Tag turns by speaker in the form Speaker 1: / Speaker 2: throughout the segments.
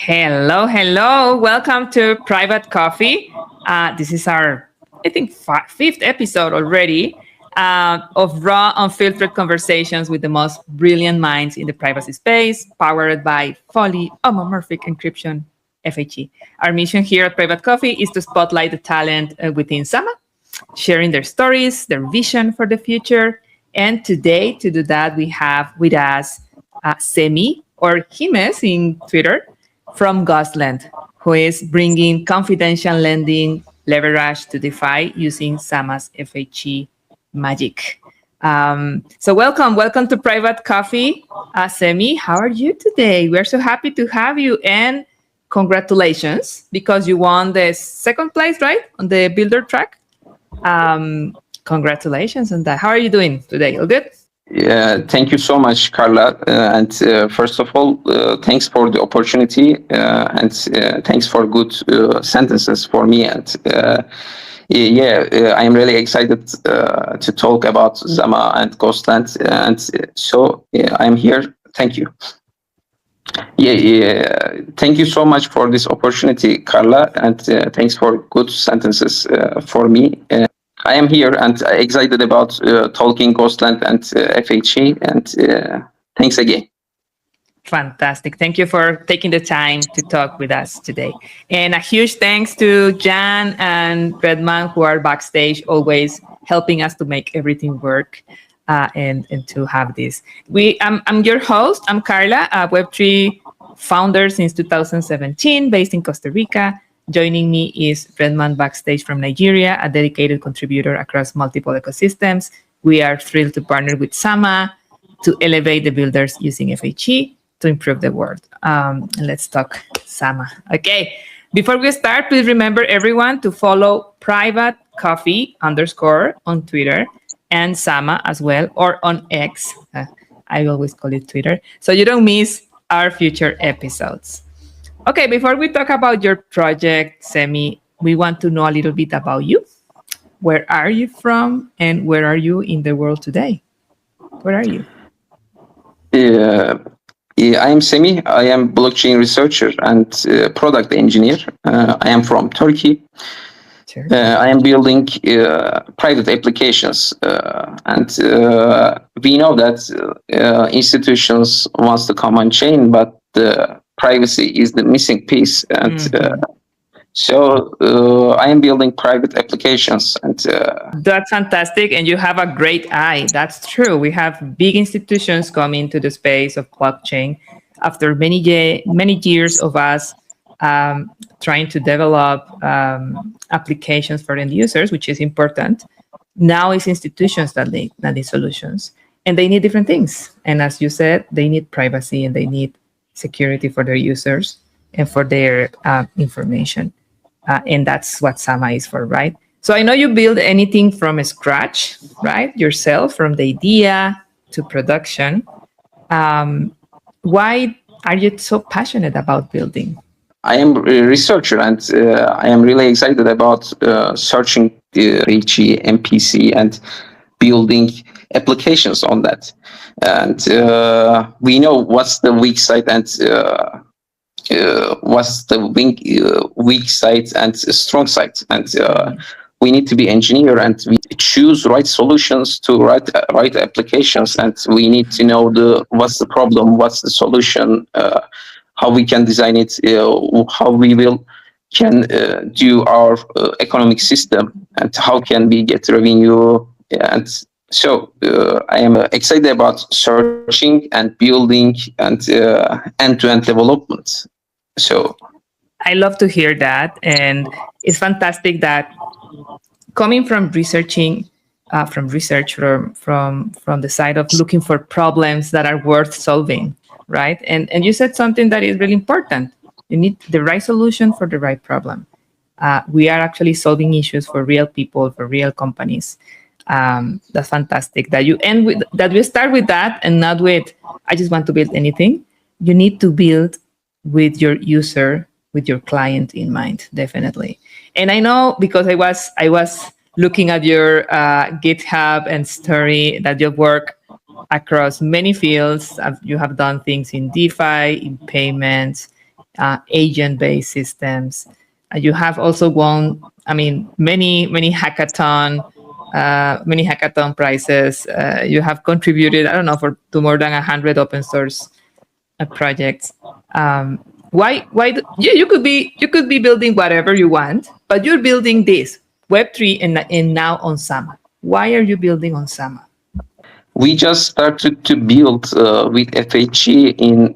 Speaker 1: Hello, hello. Welcome to Private Coffee. This is our, I think, fifth episode already of raw, unfiltered conversations with the most brilliant minds in the privacy space, powered by fully homomorphic encryption, FHE. Our mission here at Private Coffee is to spotlight the talent within Sama, sharing their stories, their vision for the future. And today, to do that, we have with us Semi, or Jimes in Twitter, from Ghostland, who is bringing confidential lending leverage to DeFi using Sama's FHE magic. So welcome to Private Coffee. Semi, how are you today? We're so happy to have you, and congratulations, because you won the second place, right, on the builder track. Congratulations on that. How are you doing today? All good?
Speaker 2: Yeah, thank you so much, Carla. And first of all, thanks for the opportunity and thanks for good sentences for me. And I'm really excited to talk about Zama and Ghostland. And so I'm here. Thank you. Thank you so much for this opportunity, Carla. And thanks for good sentences for me. I am here and excited about talking Ghostland and FHE, and thanks again.
Speaker 1: Fantastic. Thank you for taking the time to talk with us today. And a huge thanks to Jan and Redman, who are backstage, always helping us to make everything work and to have this. I'm your host. I'm Carla, a Web3 founder since 2017, based in Costa Rica. Joining me is Redman backstage from Nigeria, a dedicated contributor across multiple ecosystems. We are thrilled to partner with Sama to elevate the builders using FHE to improve the world. Let's talk Sama. Okay, before we start, please remember everyone to follow Private Coffee _ on Twitter and Sama as well, or on X. I always call it Twitter, so you don't miss our future episodes. Okay, before we talk about your project, Semi, we want to know a little bit about you. Where are you from, and where are you in the world today? Where are you?
Speaker 2: I am Semi. I am blockchain researcher and product engineer. I am from Turkey. Sure. I am building private applications, and we know that institutions wants to come on chain, but privacy is the missing piece, and so I am building private applications. And
Speaker 1: that's fantastic, and you have a great eye. That's true. We have big institutions coming to the space of blockchain after many years of us trying to develop applications for end users, which is important. Now it's institutions that need solutions, and they need different things. And as you said, they need privacy and they need security for their users and for their information. And that's what Sama is for, right? So I know you build anything from scratch, right? Yourself, from the idea to production. Why are you so passionate about building?
Speaker 2: I am a researcher, and I am really excited about searching the HE, MPC, and building applications on that. And we know what's the weak side and what's the weak side and strong side. And we need to be engineer, and we choose right solutions to right applications. And we need to know what's the problem, what's the solution, how we can design it, how we can do our economic system, and how can we get revenue. And so I am excited about searching and building and end-to-end development. So
Speaker 1: I love to hear that, and it's fantastic that coming from researching, from the side of looking for problems that are worth solving, right? And you said something that is really important. You need the right solution for the right problem. We are actually solving issues for real people, for real companies. That's fantastic that you end with that. We start with that and not with I just want to build anything. You need to build with your user, with your client in mind, definitely. And I know, because I was looking at your GitHub and story, that you work across many fields. You have done things in DeFi, in payments, agent-based systems. You have also won, I mean, many hackathon prizes. You have contributed, I don't know, to more than 100 open source projects. You could be building whatever you want, but you're building this Web3 and now on Sama. Why are you building on Sama?
Speaker 2: We just started to build with FHE in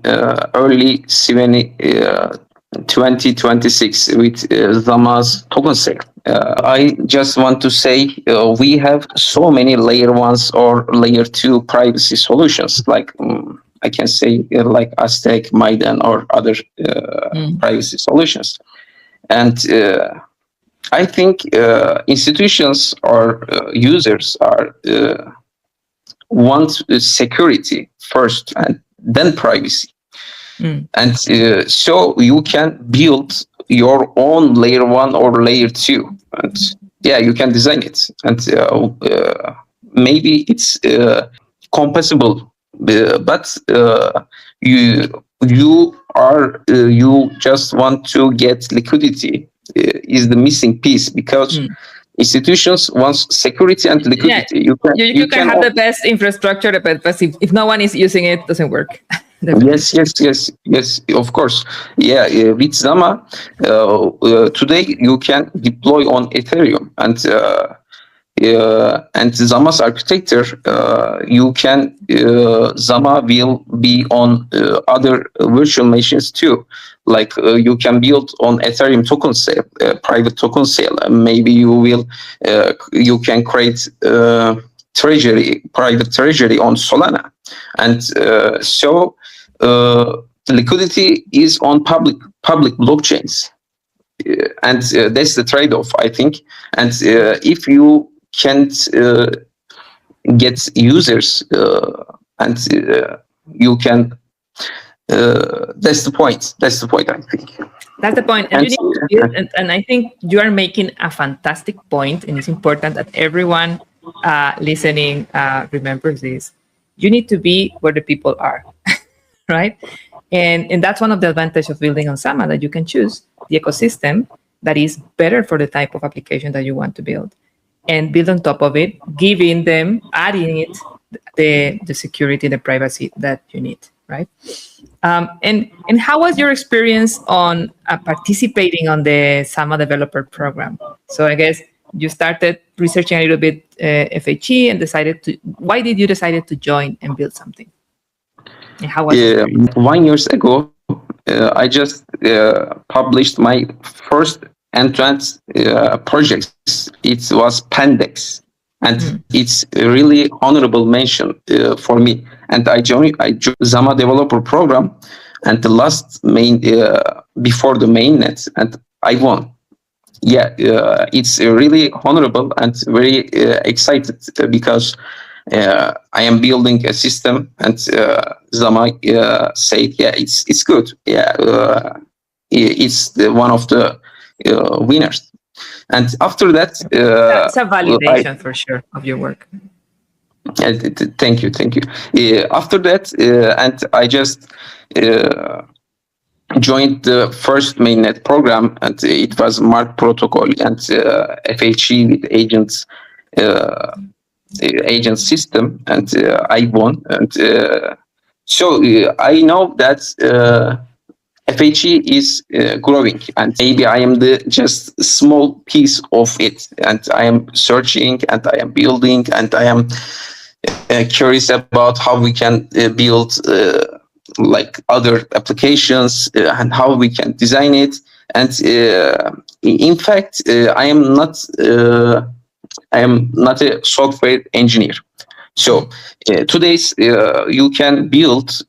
Speaker 2: early 2026 with Zama's token sale. I just want to say we have so many layer 1s or layer 2 privacy solutions, like I can say like Aztec, Maidan, or other privacy solutions. And I think institutions or users are want security first and then privacy. And so you can build your own layer 1 or layer 2, and you can design it, and maybe it's compatible, but you just want to get liquidity is the missing piece, because institutions want security and liquidity.
Speaker 1: You can have the best infrastructure, but if no one is using it, doesn't work.
Speaker 2: Yes, of course. With Zama, today you can deploy on Ethereum, and Zama's architecture, Zama will be on other virtual machines too. Like you can build on Ethereum token sale, private token sale. Maybe you can create private treasury on Solana, and so liquidity is on public blockchains, and that's the trade-off, I think. And if you can't get users, and you can. That's the point. I think.
Speaker 1: That's the point. And I think you are making a fantastic point, and it's important that everyone listening remembers this. You need to be where the people are, right? And that's one of the advantages of building on Sama, that you can choose the ecosystem that is better for the type of application that you want to build, and build on top of it, adding it the security, the privacy that you need, right? And how was your experience on participating on the Sama developer program? So I guess you started researching a little bit FHE and why did you decide to join and build something? And how was it?
Speaker 2: 1 year ago, I just published my first entrance project. It was Pendex, and it's a really honorable mention for me. And I joined Zama developer program, and the last before the mainnet, and I won. It's really honorable and very excited, because I am building a system, and Zama said, it's good. It's one of the winners. And after that,
Speaker 1: that's a validation for sure of your work.
Speaker 2: Thank you. After that, and I just joined the first mainnet program, and it was Mark protocol and FHE with agent system, and I won. And so I know that FHE is growing, and maybe I am the just small piece of it, and I am searching, and I am building, and I am curious about how we can build like other applications, and how we can design it. And in fact, I am not a software engineer. So today's you can build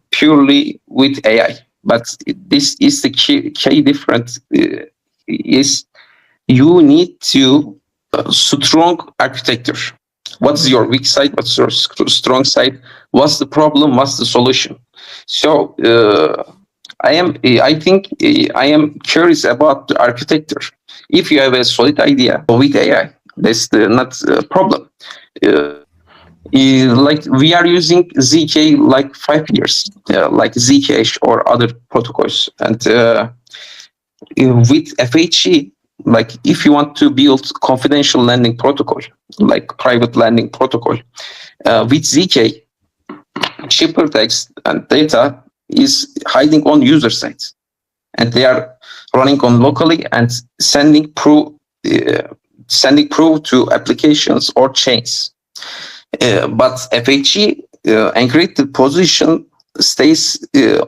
Speaker 2: purely with AI. But this is the key difference, is you need to strong architecture. What's your weak side? What's your strong side? What's the problem? What's the solution? So I think I am curious about the architecture. If you have a solid idea with AI, that's not a problem. Like we are using ZK like 5 years, like Zcash or other protocols, and with FHE, like if you want to build confidential lending protocol, like private lending protocol, with ZK, shipper text and data is hiding on user sites, and they are running on locally and sending proof to applications or chains. But FHE encrypted position stays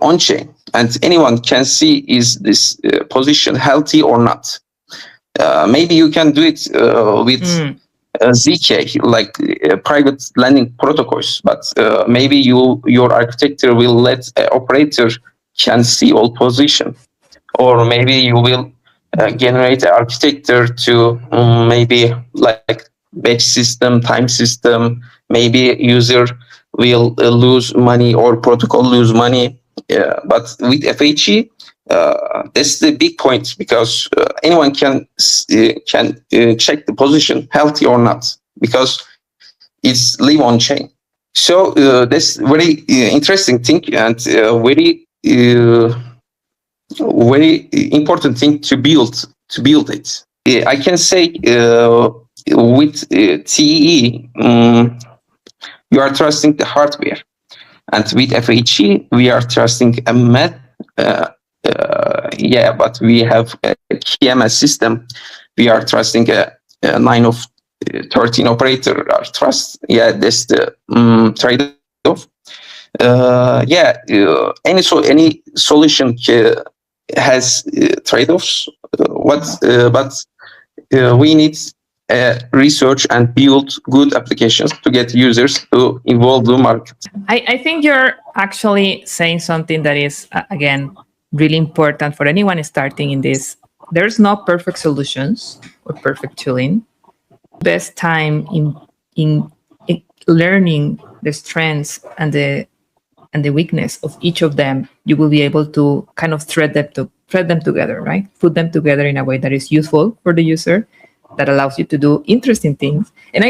Speaker 2: on chain, and anyone can see is this position healthy or not. Maybe you can do it with ZK, like private lending protocols, but maybe your architecture will let operator can see all position, or maybe you will generate an architecture to maybe like batch system, time system. Maybe user will lose money or protocol lose money. But with FHE, that's the big point, because anyone can check the position healthy or not, because it's live on chain. So that's very interesting thing, and very important thing to build it. I can say with TEE, you are trusting the hardware, and with FHE we are trusting a math. But we have a KMS system. We are trusting a 9 of 13 operator. Our trust. That's the trade-off. Any solution has trade-offs. But we need research and build good applications to get users to involve the market.
Speaker 1: I think you're actually saying something that is, again, really important for anyone starting in this. There's no perfect solutions or perfect tooling. Best time in learning the strengths and the weakness of each of them, you will be able to kind of thread them together, right? Put them together in a way that is useful for the user, that allows you to do interesting things. And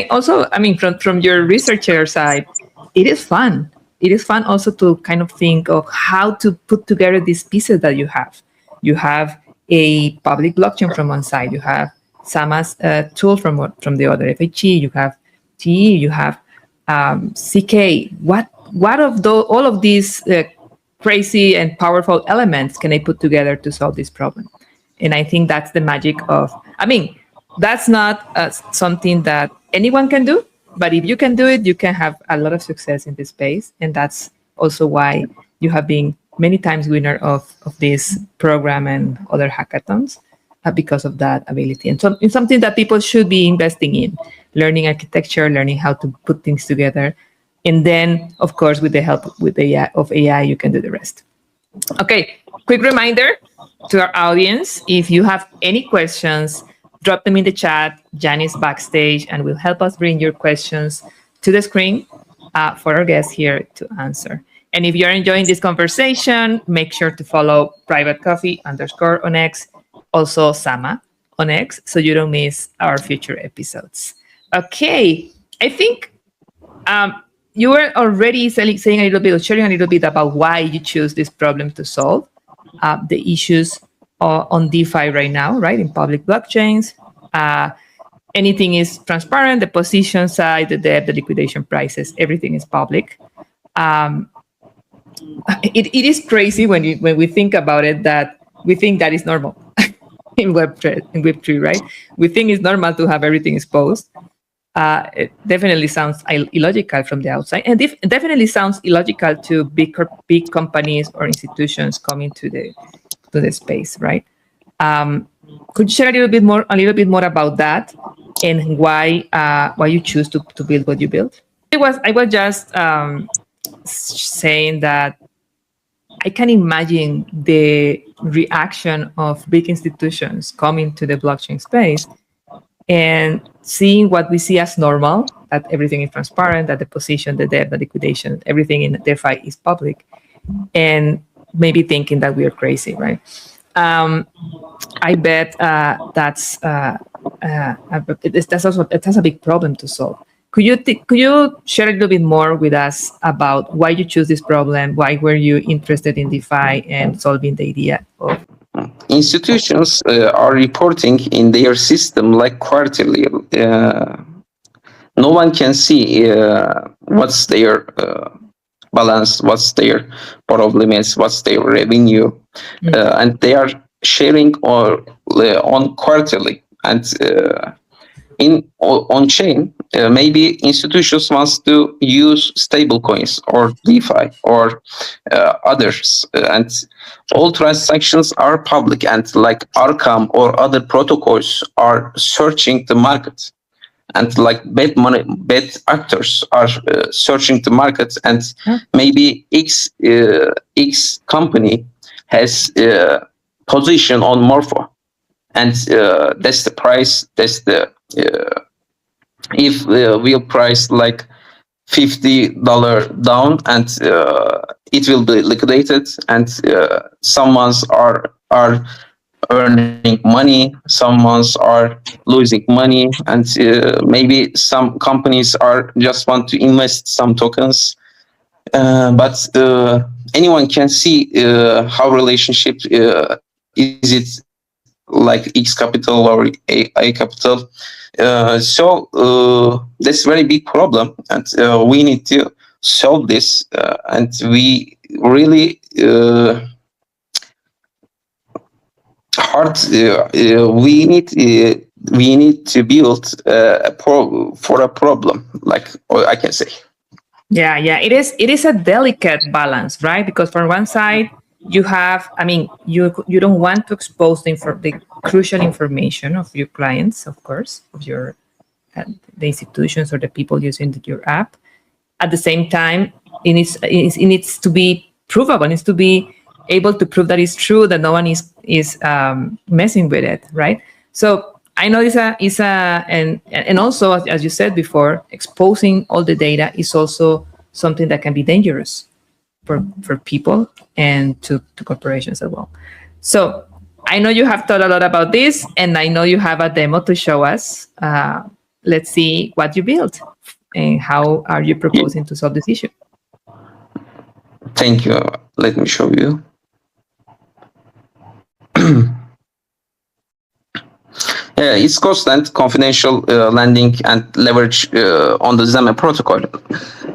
Speaker 1: from your researcher side, it is fun. It is fun also to kind of think of how to put together these pieces that you have. You have a public blockchain from one side. You have Sama's tool from the other, FHE. You have TE. You have CK. What of all of these crazy and powerful elements can I put together to solve this problem? And I think that's the magic of. That's not something that anyone can do, but if you can do it, you can have a lot of success in this space. And that's also why you have been many times winner of this program and other hackathons, because of that ability. And so it's something that people should be investing in, learning architecture, learning how to put things together. And then, of course, with the help of AI, you can do the rest. Okay, quick reminder to our audience, if you have any questions, drop them in the chat. Jan is backstage and will help us bring your questions to the screen for our guests here to answer. And if you're enjoying this conversation, make sure to follow Private Coffee _ on X, also Sama on X, so you don't miss our future episodes. Okay, I think you were already saying a little bit, or sharing a little bit about why you choose this problem to solve the issues on DeFi right now, right? In public blockchains, anything is transparent. The position side, the debt, the liquidation prices, everything is public. It is crazy when we think about it, that we think that is normal in Web3, right? We think it's normal to have everything exposed. It definitely sounds illogical from the outside, and it definitely sounds illogical to big companies or institutions coming to the space, right? Could you share a little bit more about that, and why you choose to build what you built? I was just saying that I can imagine the reaction of big institutions coming to the blockchain space and seeing what we see as normal, that everything is transparent, that the position, the debt, the liquidation, everything in DeFi is public, and maybe thinking that we are crazy, right? I bet that's a big problem to solve. could you share a little bit more with us about why you choose this problem? Why were you interested in DeFi and solving the idea of?
Speaker 2: Institutions are reporting in their system like quarterly. No one can see what's their balance, what's their problem is, what's their revenue, and they are sharing on quarterly. And in on chain, maybe institutions wants to use stable coins or DeFi or others, and all transactions are public. And like Arkham or other protocols are searching the market, and like bad actors are searching the market, and maybe X company has position on Morpho, and that's the price. That's the if we'll price like $50 down, and it will be liquidated, and someone's are earning money, someone's are losing money, and maybe some companies are just want to invest some tokens, but anyone can see how relationship is it like X capital or A capital. So that's very big problem, and we need to solve this, and we really hard. We need to build for a problem, like I can say.
Speaker 1: Yeah, it is a delicate balance, right? Because from one side you have, I mean, you don't want to expose the crucial information of your clients, of course, of your the institutions or the people using your app. At the same time, it needs to be provable. It needs to be able to prove that it's true, that no one is messing with it, right? So I know and also, as you said before, exposing all the data is also something that can be dangerous for people and to corporations as well. So I know you have thought a lot about this, and I know you have a demo to show us. Let's see what you built and how are you proposing to solve this issue.
Speaker 2: Thank you. Let me show you. It's constant confidential lending and leverage on the Zama protocol.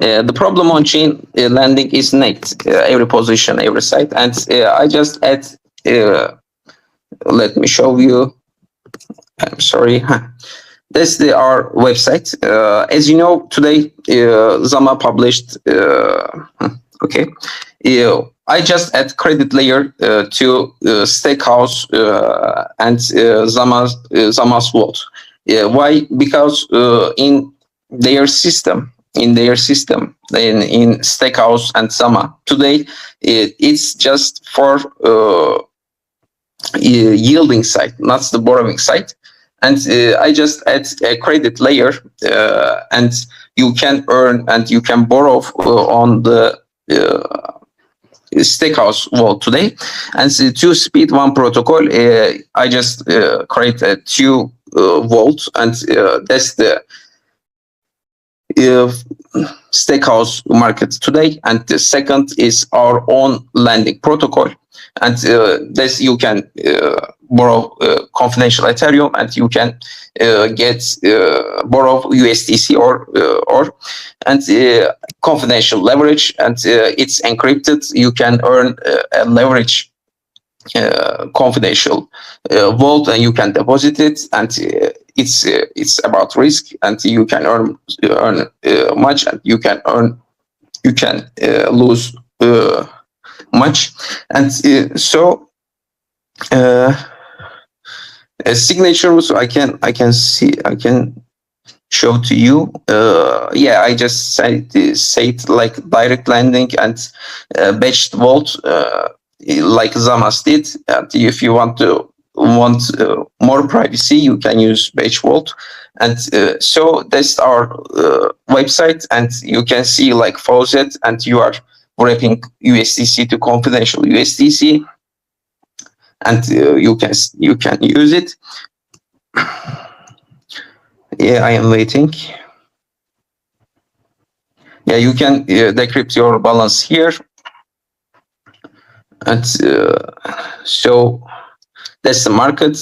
Speaker 2: The problem on chain lending is naked, every position, every site, and I just add. Let me show you. I'm sorry. That's our website. As you know, today Zama published. Okay. I just add credit layer to Stakehouse and Zama's vault. Why? Because in their system, in Stakehouse and Zama today, it's just for yielding side, not the borrowing side. And I just add a credit layer, and you can earn and you can borrow on the Stakehouse vault today. And to speed one protocol, I just create a two vault, and that's the Stakehouse market today. And the second is our own lending protocol, and this you can borrow confidential Ethereum, and you can borrow USDC or confidential leverage, and it's encrypted. You can earn a leverage confidential vault, and you can deposit it, and it's about risk, and you can earn much, and you can lose much, and so a signature. So I can show to you. I just say it like direct lending and batched vault, like Zamas did. And if you want more privacy, you can use batch vault. And so that's our website, and you can see like faucet, and you are wrapping USDC to confidential USDC, and you can use it. Yeah, I am waiting. Yeah, you can decrypt your balance here. And so that's the market.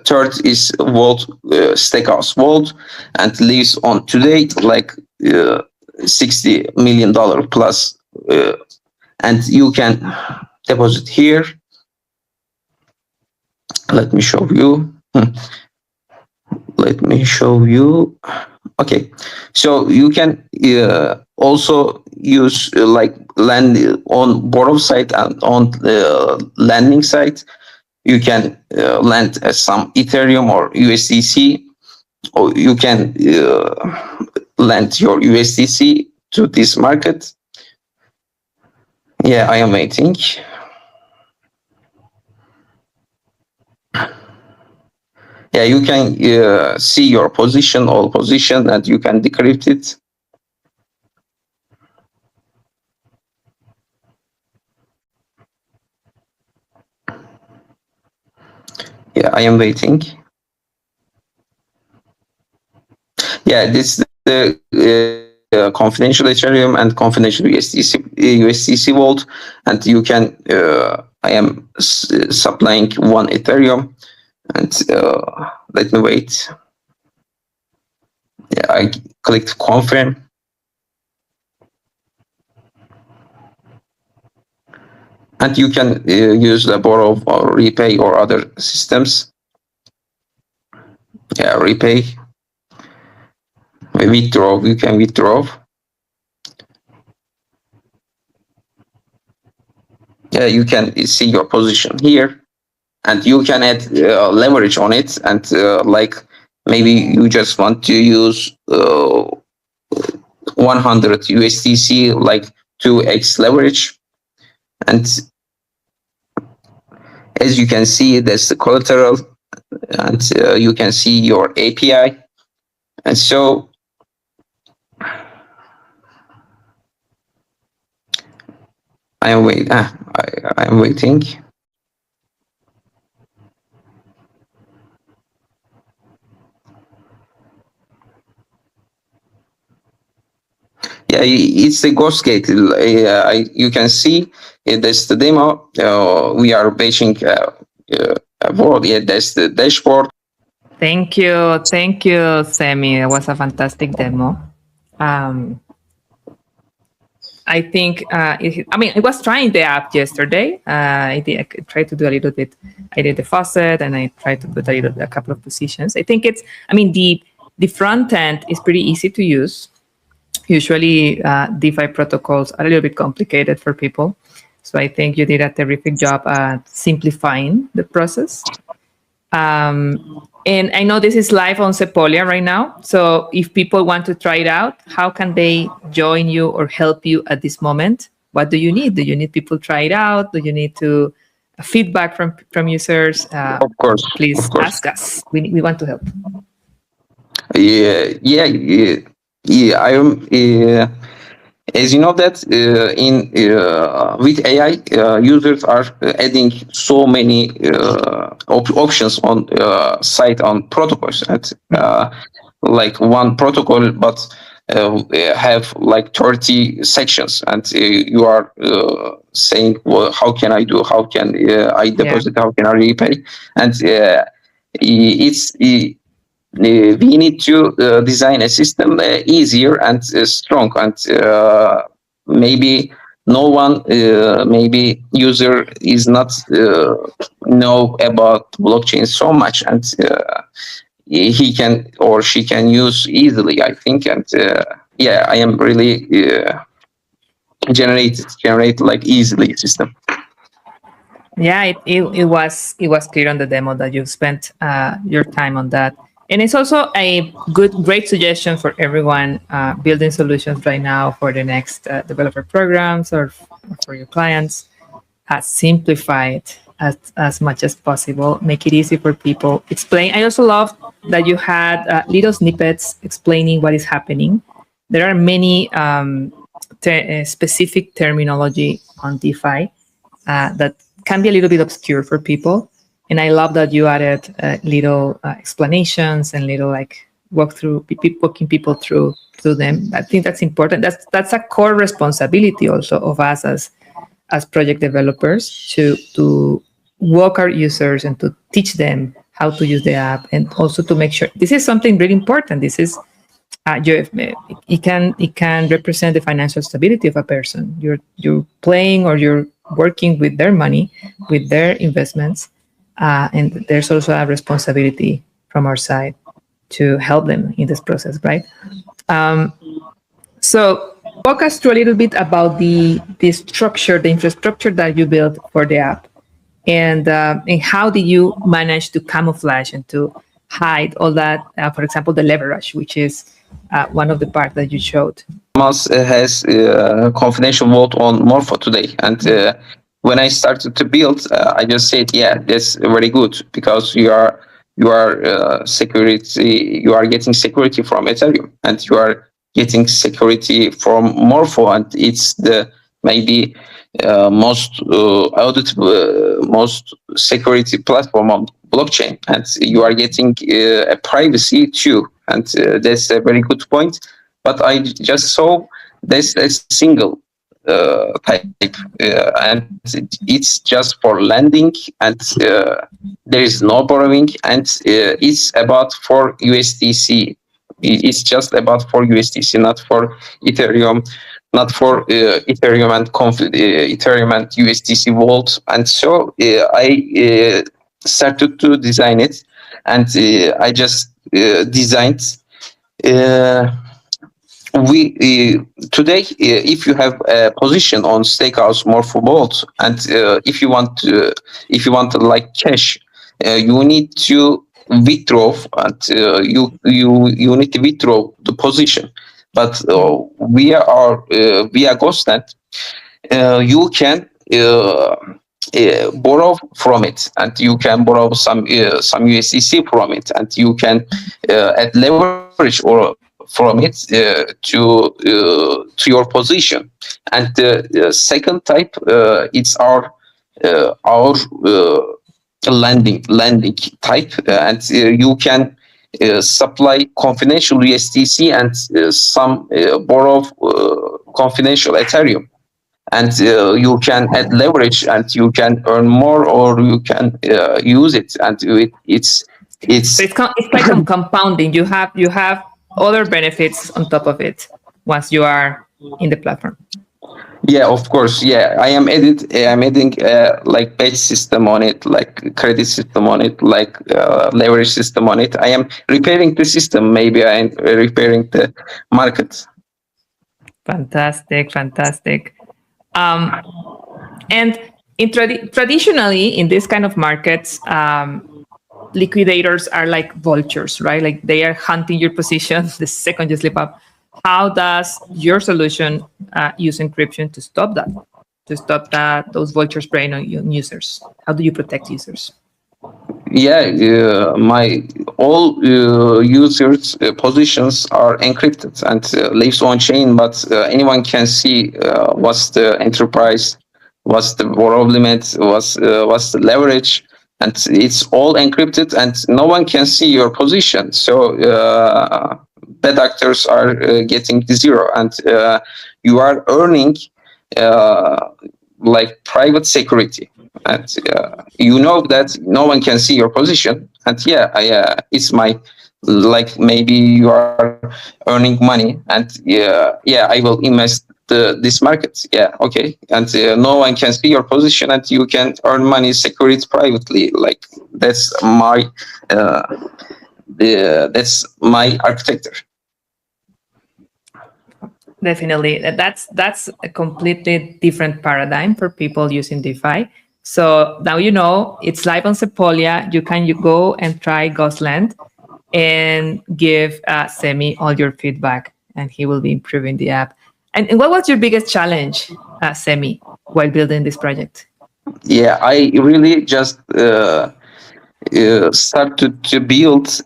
Speaker 2: Third is Vault, Stakehouse Vault, and leaves on today like $60 million plus. And you can deposit here. Let me show you. Let me show you. Okay, so you can also use like land on borrow side and on the lending side. You can lend some Ethereum or USDC, or you can lend your USDC to this market. Yeah, I am waiting. Yeah, you can see your position, all position, and you can decrypt it. Yeah, I am waiting. Yeah, this is the confidential Ethereum and confidential USDC vault, and you can. I am supplying one Ethereum, and let me wait. Yeah, I clicked confirm. And you can use the borrow or repay or other systems. Yeah, repay. Withdraw, you can withdraw. Yeah, you can see your position here, and you can add leverage on it. And like maybe you just want to use 100 USDC, like 2x leverage. And as you can see, that's the collateral, and you can see your API. And so I am waiting. Yeah, it's a ghost gate. You can see that's the demo. We are batching a board. Yeah, that's the dashboard.
Speaker 1: Thank you, Semi. It was a fantastic demo. I think I was trying the app yesterday. I tried to do a little bit. I did the faucet and I tried to put a couple of positions. I think the front end is pretty easy to use. Usually, DeFi protocols are a little bit complicated for people. So I think you did a terrific job at simplifying the process. And I know this is live on Sepolia right now. So if people want to try it out, how can they join you or help you at this moment? What do you need? Do you need people to try it out? Do you need to feedback from users?
Speaker 2: Of course,
Speaker 1: please
Speaker 2: of course.
Speaker 1: ask us. We want to help.
Speaker 2: Yeah. I am. As you know that with AI, users are adding so many options on site on protocols, and like one protocol, but have like 30 sections, and you are saying, well, how can I do? How can I deposit? How can I repay? And we need to design a system easier and strong, and maybe no one, maybe user is not know about blockchain so much, and he can or she can use easily, I think. And yeah, I am really generate like easily system.
Speaker 1: Yeah, it was clear on the demo that you spent your time on that. And it's also a great suggestion for everyone building solutions right now for the next developer programs or for your clients. Simplify it as much as possible. Make it easy for people. Explain. I also love that you had little snippets explaining what is happening. There are many specific terminology on DeFi that can be a little bit obscure for people. And I love that you added little explanations and little like walking people through them. I think that's important. That's a core responsibility also of us as project developers to walk our users and to teach them how to use the app, and also to make sure this is something really important. This is it can represent the financial stability of a person. You're playing or you're working with their money, with their investments, and there's also a responsibility from our side to help them in this process, right? So walk us through a little bit about the structure, the infrastructure that you built for the app, and how did you manage to camouflage and to hide all that? For example, the leverage, which is one of the parts that you showed.
Speaker 2: Mas has confidential vault on Morpho today, and when I started to build, I just said, yeah, that's very good, because you are security, you are getting security from Ethereum, and you are getting security from Morpho, and it's the maybe most auditable, most security platform on blockchain, and you are getting a privacy too, and that's a very good point. But I just saw there's a single type, and it's just for lending, and there is no borrowing, and it's about for USDC. It's just about for USDC, not for Ethereum, not for Ethereum and Ethereum and USDC vault. And so I started to design it, and I just designed. We today, if you have a position on Stakehouse Morpho Vault, and if you want to like cash, you need to withdraw, and you need to withdraw the position. But via Ghostnet, you can borrow from it, and you can borrow some USDC from it, and you can add leverage or from it to your position. And the second type, it's our lending type, and you can supply confidential USDC and some borrow confidential Ethereum, and you can add leverage, and you can earn more, or you can use it, and it's
Speaker 1: so it's like compounding. You have other benefits on top of it once you are in the platform.
Speaker 2: Yeah, of course. Yeah, I'm adding like batch system on it, like credit system on it, like leverage system on it. I am repairing the system. Maybe I am repairing the market.
Speaker 1: Fantastic. And traditionally in this kind of markets, liquidators are like vultures, right? Like they are hunting your position the second you slip up. How does your solution use encryption to stop that? To stop those vultures preying on users? How do you protect users?
Speaker 2: Yeah, my all users' positions are encrypted and lives on chain, but anyone can see what's the enterprise, what's the borrow limit, what's the leverage, and it's all encrypted, and no one can see your position. So bad actors are getting zero, and you are earning like private security, and you know that no one can see your position. And it's my, like, maybe you are earning money, and I will invest this market. Okay, and no one can see your position, and you can earn money security privately. Like that's my architecture.
Speaker 1: Definitely, that's a completely different paradigm for people using DeFi. So now you know it's live on Sepolia. You can go and try Ghostland and give Semi all your feedback, and he will be improving the app. And what was your biggest challenge, Semi, while building this project?
Speaker 2: Yeah, I really just started to build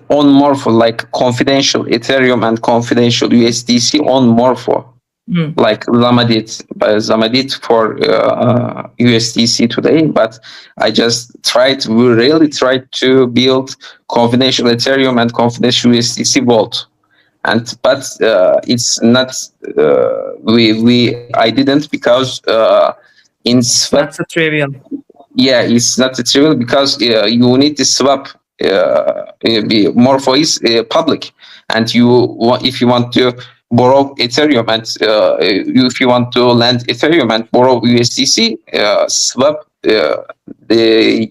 Speaker 2: on Morpho, like confidential Ethereum and confidential USDC on Morpho. like Zama did for USDC today. But we really tried to build confidential Ethereum and confidential USDC vault. But it's not, I didn't, because in swap,
Speaker 1: Not so trivial.
Speaker 2: yeah, it's not trivial, because you need to swap Morpho is public, and if you want to borrow Ethereum, and if you want to lend Ethereum and borrow USDC,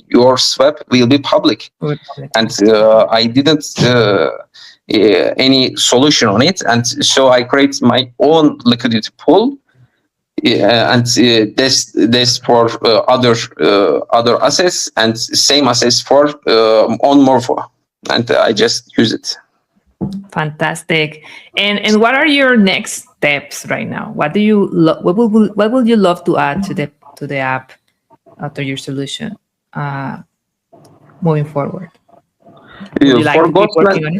Speaker 2: your swap will be public. And I didn't any solution on it, and so I create my own liquidity pool. And this for other assets, and same assets for on Morpho, and I just use it.
Speaker 1: Fantastic. And what are your next steps right now? What do you what would you love to add to the app after your solution moving forward? Would you like to keep working on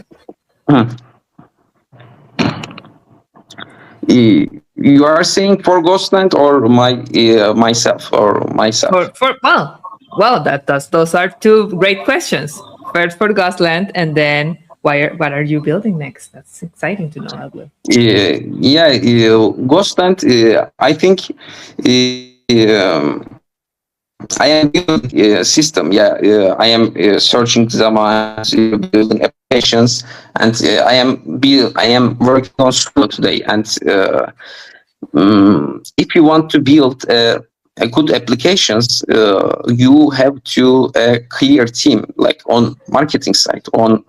Speaker 1: it?
Speaker 2: You are saying for Ghostland or myself?
Speaker 1: Well, those are two great questions. First for Ghostland, and then what are you building next? That's exciting to know, Albert.
Speaker 2: Ghostland. I think I am building a system. I am searching Zama, building applications, and I am working on school today. And if you want to build a good applications, you have to clear team, like on marketing side, on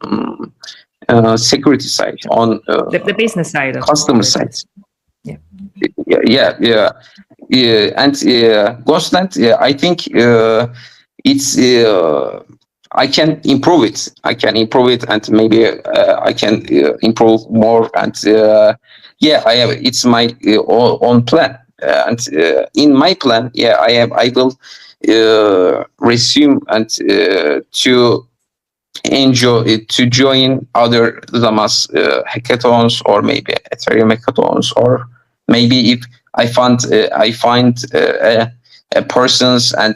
Speaker 2: security side, on
Speaker 1: the business side, of
Speaker 2: customer side. And Ghostland, I think it's I can improve it. And maybe I can improve more. And it's my own plan. And in my plan, I will resume and to join other Zama's hackathons, or maybe Ethereum hackathons, or maybe if I find persons, and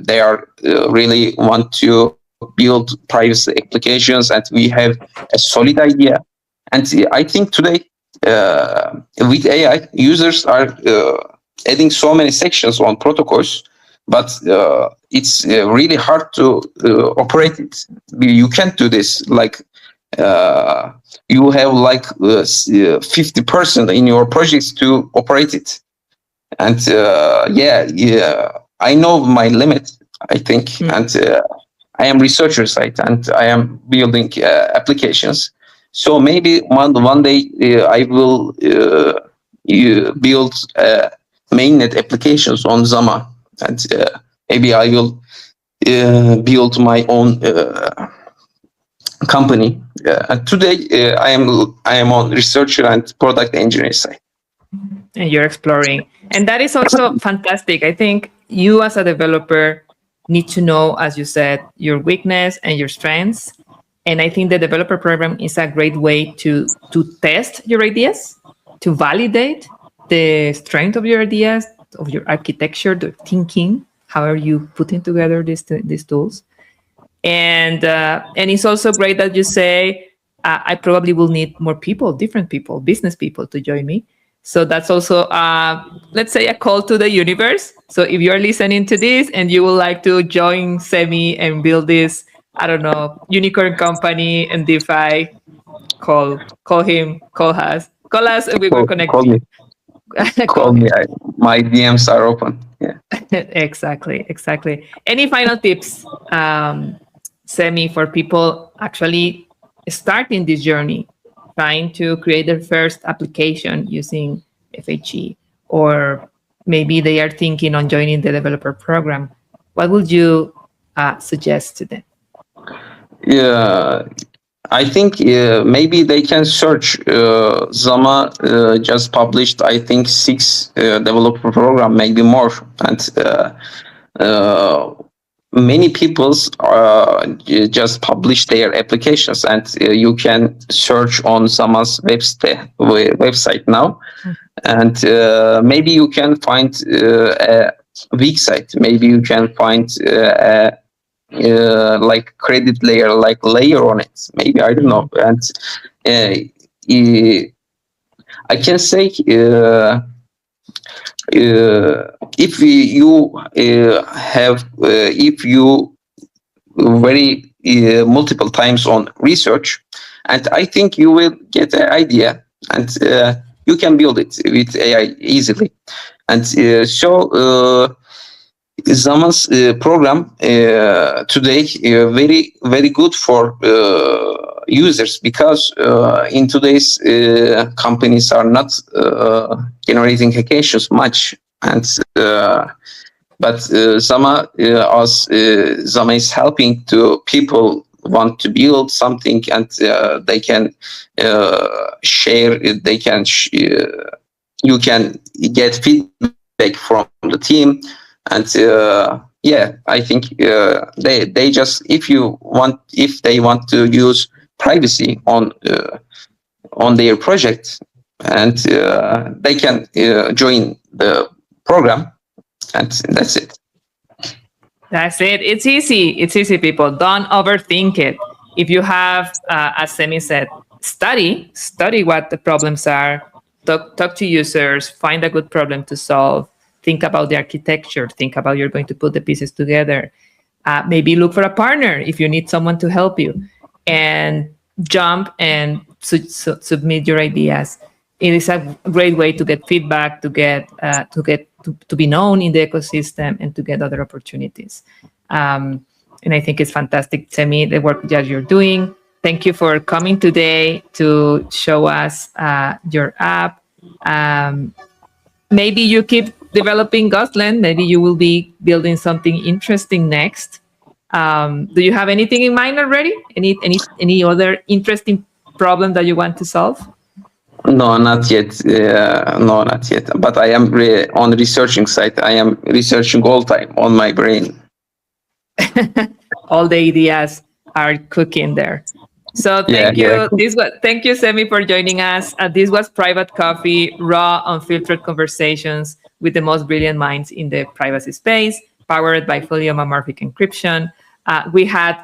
Speaker 2: they are really want to build privacy applications, and we have a solid idea. And I think today with AI, users are adding so many sections on protocols, but it's really hard to operate it. You can't do this like you have like 50% in your projects to operate it. And I know my limit, I think. And I am researcher side, and I am building applications. So maybe one day I will build mainnet applications on Zama, and maybe I will build my own company. And today I am on researcher and product engineer side.
Speaker 1: And you're exploring, and that is also fantastic. I think you as a developer need to know, as you said, your weakness and your strengths. And I think the developer program is a great way to test your ideas, to validate the strength of your ideas, of your architecture, the thinking. How are you putting together these tools? And it's also great that you say, I probably will need more people, different people, business people to join me. So that's also, let's say, a call to the universe. So if you're listening to this and you would like to join Semi and build this, I don't know, unicorn company and DeFi, call him, call us, and we will connect.
Speaker 2: Call me. Call me. My DMs are open. Yeah.
Speaker 1: Exactly. Any final tips, Semi, for people actually starting this journey, trying to create their first application using FHE, or maybe they are thinking on joining the developer program? What would you suggest to them?
Speaker 2: Yeah, I think maybe they can search Zama just published, I think, 6 developer program, maybe more. And many people's just publish their applications, and you can search on someone's website now, and maybe you can find a weak site. Maybe you can find like credit layer, like layer on it. Maybe, I don't know. And I can say if you very multiple times on research, and I think you will get an idea, and you can build it with AI easily. And so Zaman's program today very good for users, because in today's companies are not generating applications much, and but Zama is helping to people want to build something, and they can share it. They can you can get feedback from the team, and yeah, I think they just, if they want to use privacy on their project, and they can join the program, and that's it.
Speaker 1: That's it. It's easy. It's easy, people. Don't overthink it. If you have, as Semi said, study what the problems are, talk to users, find a good problem to solve, think about the architecture, think about you're going to put the pieces together. Maybe look for a partner if you need someone to help you, and jump and submit your ideas. It is a great way to get feedback, to be known in the ecosystem, and to get other opportunities. And I think it's fantastic, Semi, the work that you're doing. Thank you for coming today to show us your app. Maybe you keep developing Gosland. Maybe you will be building something interesting next. Do you have anything in mind already? Any other interesting problem that you want to solve?
Speaker 2: No, not yet. No, not yet. But I am on researching site. I am researching all time on my brain.
Speaker 1: All the ideas are cooking there. So thank you. Yeah. Thank you, Semi, for joining us. This was Private Coffee, raw, unfiltered conversations with the most brilliant minds in the privacy space, powered by fully homomorphic encryption. We had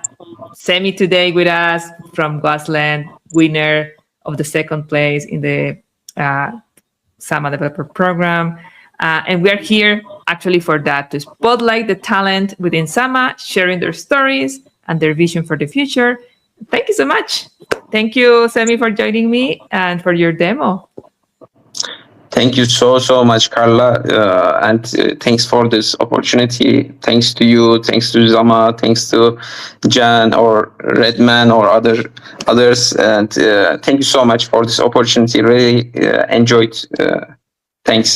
Speaker 1: Semi today with us from Gosland, winner of the second place in the Sama Developer Program. And we are here actually for that, to spotlight the talent within Sama, sharing their stories and their vision for the future. Thank you so much. Thank you, Semi, for joining me and for your demo.
Speaker 2: Thank you so much, Carla, and thanks for this opportunity. Thanks to you, thanks to Zama, thanks to Jan or Redman or others, and thank you so much for this opportunity. Really enjoyed. Thanks.